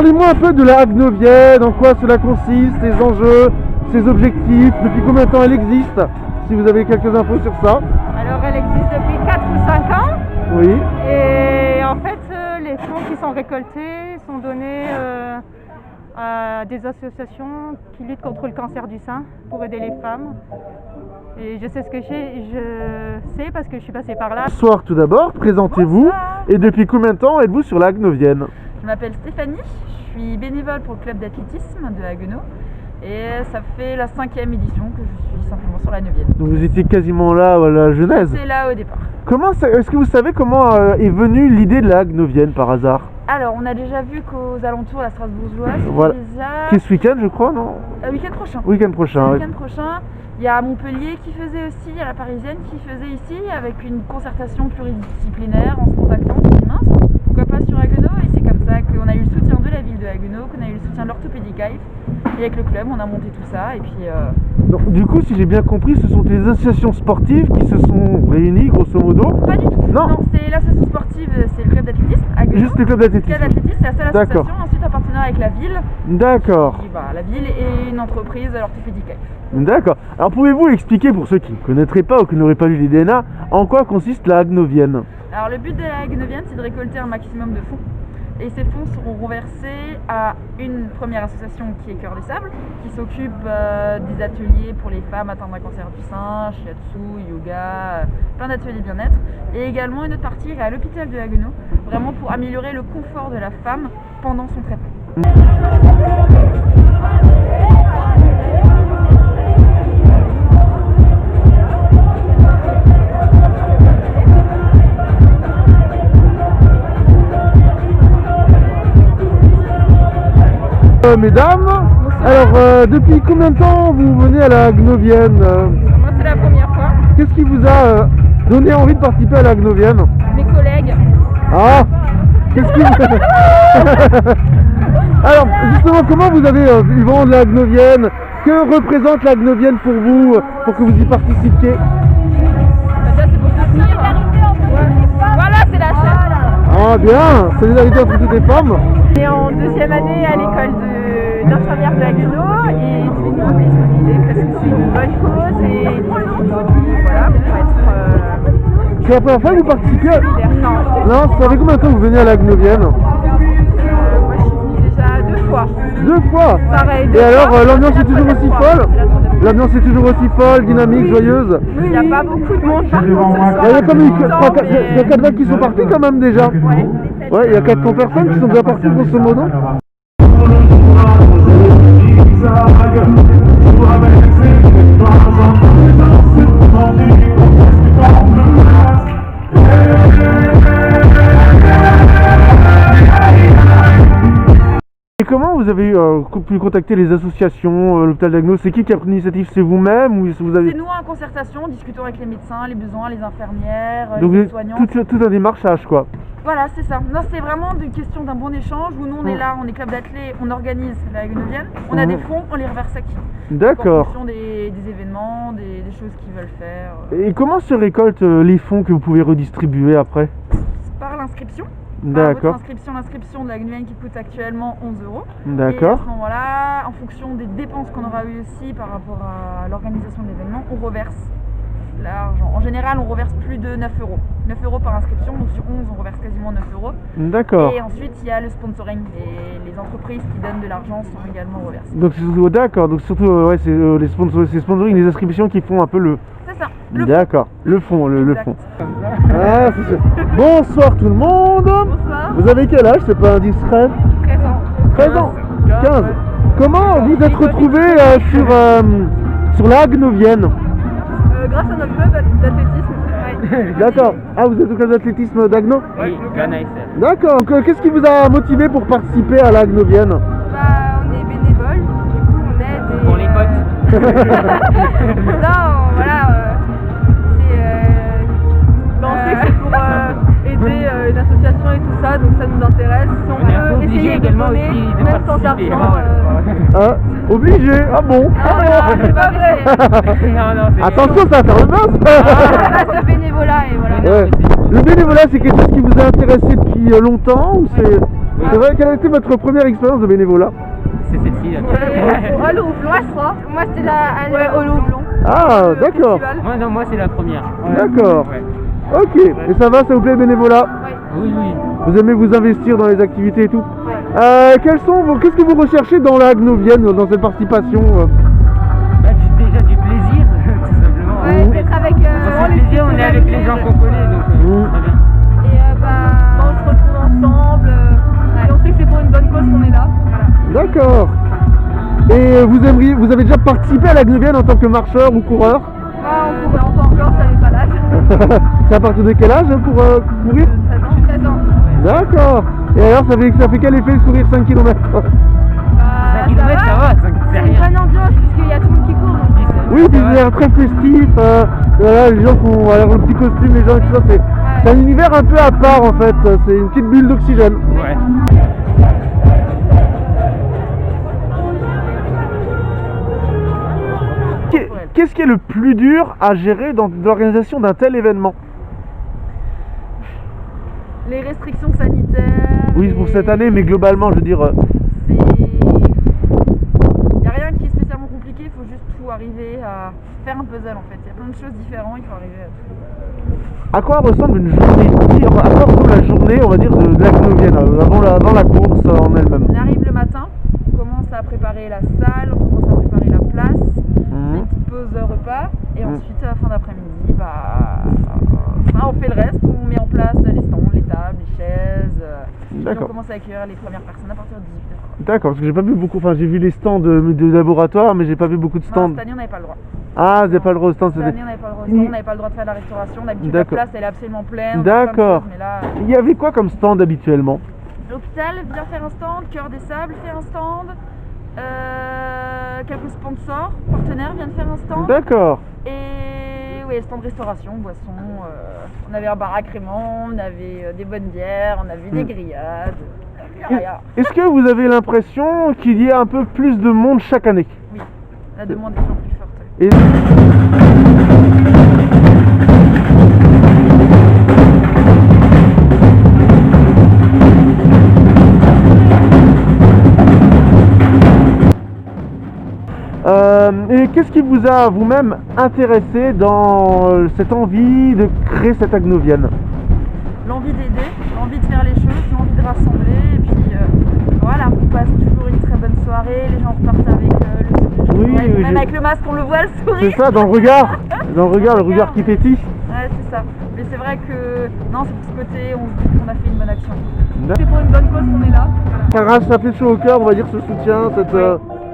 parlez-moi un peu de la Haguenovienne, en quoi cela consiste, ses enjeux, ses objectifs, depuis combien de temps elle existe, si vous avez quelques infos sur ça. Alors elle existe depuis 4 ou 5 ans. Oui. Et en fait, les fonds qui sont récoltés sont donnés à des associations qui luttent contre le cancer du sein pour aider les femmes. Et je sais ce que je sais parce que je suis passée par là. Bonsoir tout d'abord, présentez-vous. Bonsoir. Et depuis combien de temps êtes-vous sur la Haguenovienne? Je m'appelle Stéphanie, je suis bénévole pour le club d'athlétisme de Haguenau. Et ça fait la 5e édition que je suis simplement sur la 9e. Donc vous étiez quasiment là à la genèse. C'est là au départ. Est-ce que vous savez comment est venue l'idée de la Haguenovienne par hasard? Alors, on a déjà vu qu'aux alentours, la Strasbourgeoise, Voilà. déjà... C'est ce week-end, je crois, non? Week-end prochain. Week-end prochain, oui. Week-end prochain. Il y a Montpellier qui faisait aussi, il y a la Parisienne qui faisait ici, avec une concertation pluridisciplinaire en se contactant, on s'est dit mince, pourquoi pas sur Haguenau? Et c'est comme ça qu'on a eu le soutien de la ville de Haguenau, qu'on a eu le soutien de l'orthopédie CAIF. Et avec le club, on a monté tout ça, et puis... Donc, du coup, si j'ai bien compris, ce sont des associations sportives qui se sont réunies, grosso modo? Pas du tout. Non, c'est l'association sportive, c'est le club d'athlétisme, Haguenau. Juste le club d'athlétisme. Le club d'athlétisme, c'est la seule D'accord. association, ensuite en partenariat avec la ville. D'accord. Et, la ville et une entreprise, l'orthopédie CAIF. D'accord. Alors, pouvez-vous expliquer, pour ceux qui ne connaîtraient pas ou qui n'auraient pas lu les DNA, en quoi consiste la Haguenovienne? Alors, le but de la Haguenovienne, c'est de récolter un maximum de fonds. Et ces fonds seront reversés à une première association qui est Cœur des Sables, qui s'occupe des ateliers pour les femmes atteintes d'un cancer du sein, shiatsu, yoga, plein d'ateliers bien-être. Et également une autre partie est à l'hôpital de Haguenau, vraiment pour améliorer le confort de la femme pendant son traitement. Mesdames, alors depuis combien de temps vous venez à la Haguenovienne? Moi, c'est la première fois. Qu'est-ce qui vous a donné envie de participer à la Haguenovienne? Mes collègues. Ah, qu'est-ce qui Alors, justement, comment vous avez eu vent de la Haguenovienne? Que représente la Haguenovienne pour vous, pour que vous y participiez? Déjà, c'est pour soutenir. Voilà, c'est la chaîne. Ah bien, solidarité entre toutes les femmes. Et en 2e année à l'école d'infirmière de Haguenau et c'est une mobilisée parce que c'est une bonne cause et voilà, pour être... C'est la première fois que vous participez à... Non, Non, ça fait combien de temps que vous venez à la Haguenovienne? moi je suis venue déjà 2 fois. 2 fois. Pareil, 2 Et alors, fois. l'ambiance est toujours La aussi troisième folle? fois. L'ambiance est toujours aussi folle, dynamique, joyeuse? Il n'y a pas beaucoup de monde par contre ce soir. Il y a quand même mais- 4 vagues qui sont partis quand même déjà. Ouais, il y a 400 personnes qui sont déjà parties grosso modo. Et comment vous avez pu contacter les associations, l'hôpital d'Haguenau? C'est qui a pris l'initiative? C'est vous-même ou vous avez... C'est nous en concertation, discutons avec les médecins, les besoins, les infirmières, Donc les soignants. tout un démarchage quoi. Voilà, c'est ça. Non, c'est vraiment une question d'un bon échange où nous on est là, on est club d'athlètes, on organise la Haguenovienne, on a des fonds, on les reverse à qui? En D'accord. fonction des événements, des choses qu'ils veulent faire. Et comment se récoltent les fonds que vous pouvez redistribuer après? Par l'inscription. D'accord. L'inscription de la Haguenovienne qui coûte actuellement 11 €. D'accord. Et à ce moment-là, en fonction des dépenses qu'on aura eues aussi par rapport à l'organisation de l'événement, on reverse l'argent. En général, on reverse plus de 9 €. 9 € par inscription, donc sur 11, on reverse quasiment 9 €. D'accord. Et ensuite, il y a le sponsoring. Et les entreprises qui donnent de l'argent sont également reversées. Donc d'accord, donc surtout ouais, c'est les sponsoring, les inscriptions qui font un peu le... C'est ça. Le D'accord, le fond, le Exact. fond. Ah, c'est ça. Bonsoir tout le monde. Bonsoir. Vous avez quel âge? C'est pas indiscret? 13 ans. 13 ans. 15. Comment vous êtes retrouvé sur la Haguenovienne? Grâce à notre club d'athlétisme. D'accord. Ah, vous êtes au club d'athlétisme d'Haguenau? Oui, Ghana SL. D'accord. Qu'est-ce qui vous a motivé pour participer à la Haguenovienne? On est bénévole, du coup on aide et... Pour les potes. Non, voilà, on sait que c'est pour aider une association et tout ça, donc ça nous intéresse. Si On est un peu peut obligé essayer de également donner, aussi de même sans participer. argent. Ah, obligé. Ah bon? C'est pas vrai. Non, c'est... Attention, ça va faire le buzz. On reste bénévolat et voilà. Ouais. Le bénévolat, c'est quelque chose qui vous a intéressé depuis longtemps ou c'est... C'est vrai, quelle a été votre première expérience de bénévolat? C'est celle-ci. Là. Au Louvre, je crois. Moi, c'était au Louvre. Ah, d'accord. Moi c'est la première. D'accord. Ouais. Ok. Et ça va, ça vous plaît le bénévolat? Oui. Vous aimez vous investir dans les activités et tout? Qu'est-ce que vous recherchez dans la Agnovienne, dans cette participation? Déjà du plaisir, tout simplement. Ouais, d'être avec On fait plaisir, on est avec les gens qu'on connaît, donc très bien. Et on se retrouve ensemble. Et on sait que c'est pour une bonne cause qu'on est là. Voilà. D'accord. Et vous avez déjà participé à l'Agnovienne en tant que marcheur ou coureur? On courait encore, j'avais pas l'âge. C'est à partir de quel âge pour courir? 13 ans. D'accord. Et alors, ça fait quel effet de courir 5 km? 5 km, ça va, c'est C'est une rien. bonne ambiance puisqu'il y a tout le monde qui court. Donc, Oui, c'est l'air très festif. Voilà, les gens font alors, le petit costume, les gens et tout ça. C'est un univers un peu à part en fait. C'est une petite bulle d'oxygène. Ouais. Qu'est-ce qui est le plus dur à gérer dans l'organisation d'un tel événement? les restrictions sanitaires. Oui, pour cette année, mais globalement, je veux dire. Il n'y a rien qui est spécialement compliqué, il faut juste tout arriver à faire un puzzle en fait. Il y a plein de choses différentes, il faut arriver à tout. À quoi ressemble une journée? À quoi ressemble la journée, on va dire, de l'Agnovienne avant la course en elle-même? On arrive le matin, on commence à préparer la salle, on commence à préparer la place, on fait une petite pause repas, et ensuite, à la fin d'après-midi, on fait le reste, on met en place les stands, les tables, les chaises, et on commence à accueillir les premières personnes à partir de 18h. D'accord, parce que j'ai pas vu beaucoup, enfin j'ai vu les stands de laboratoire, mais j'ai pas vu beaucoup de stands. Non, cette année on n'avait pas le droit. Ah, vous n'avez pas le droit au stand? Cette année on n'avait pas le droit au stand, on n'avait pas le droit de faire de la restauration, d'habitude la place elle est absolument pleine. D'accord. Mais là, il y avait quoi comme stand habituellement? l'hôpital vient faire un stand, Cœur des Sables fait un stand, quelques sponsors, partenaires viennent faire un stand. D'accord. Et oui, stand de restauration, boissons, on avait un bar à crément, on avait des bonnes bières, on avait des grillades. Est-ce que vous avez l'impression qu'il y ait un peu plus de monde chaque année? Oui, la demande est toujours plus forte. Et... et qu'est-ce qui vous a vous-même intéressé dans cette envie de créer cette Agnovienne? L'envie d'aider, l'envie de faire les choses, l'envie de rassembler, et puis voilà, on passe toujours une très bonne soirée, les gens repartent avec le sourire. Oui, même avec le masque, on le voit, le sourire. C'est ça, dans le regard qui pétille. Ouais, c'est ça. Mais c'est vrai que, non, c'est pour ce côté, on a fait une bonne action. C'est pour une bonne cause qu'on est là. Voilà. Ça fait chaud au cœur, on va dire, ce soutien, cette...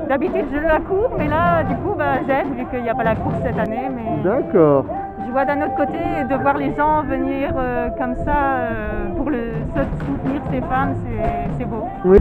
D'habitude, je la cours, mais là, du coup, j'aide, vu qu'il n'y a pas la course cette année. Mais D'accord. je vois d'un autre côté, de voir les gens venir comme ça pour soutenir ces femmes, c'est beau. Oui.